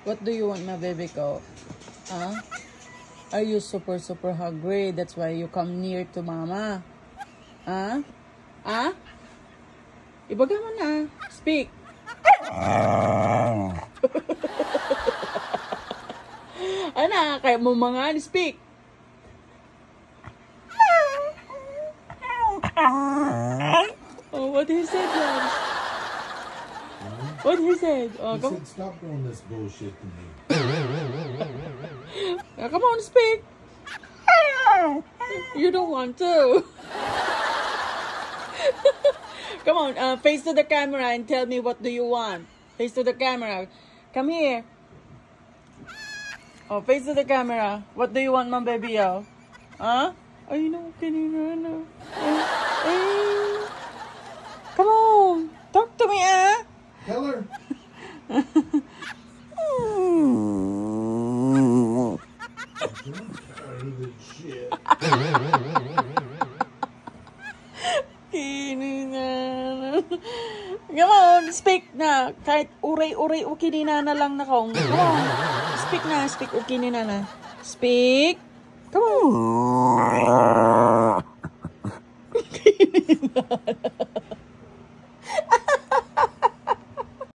What do you want, my baby ko? Huh? Are you super hungry? That's why you come near to mama. Huh? Huh? Ibaga mo na. Speak. Ano? Kaya mo mga speak. Oh, what he said, Lance? What he said? Oh, he said, stop doing this bullshit to me. Now, come on, speak. You don't want to. Come on, face to the camera and tell me what do you want. Face to the camera. Come here. Oh, face to the camera. What do you want, my baby? Oh, huh? Oh, you know, can you run? Come on, talk to me, ah. Tell her. I'm tired of this shit. Come on, speak na. Kahit uray-uray o kininana lang na kong. Come on, speak na, speak o kininana. Speak. Come on.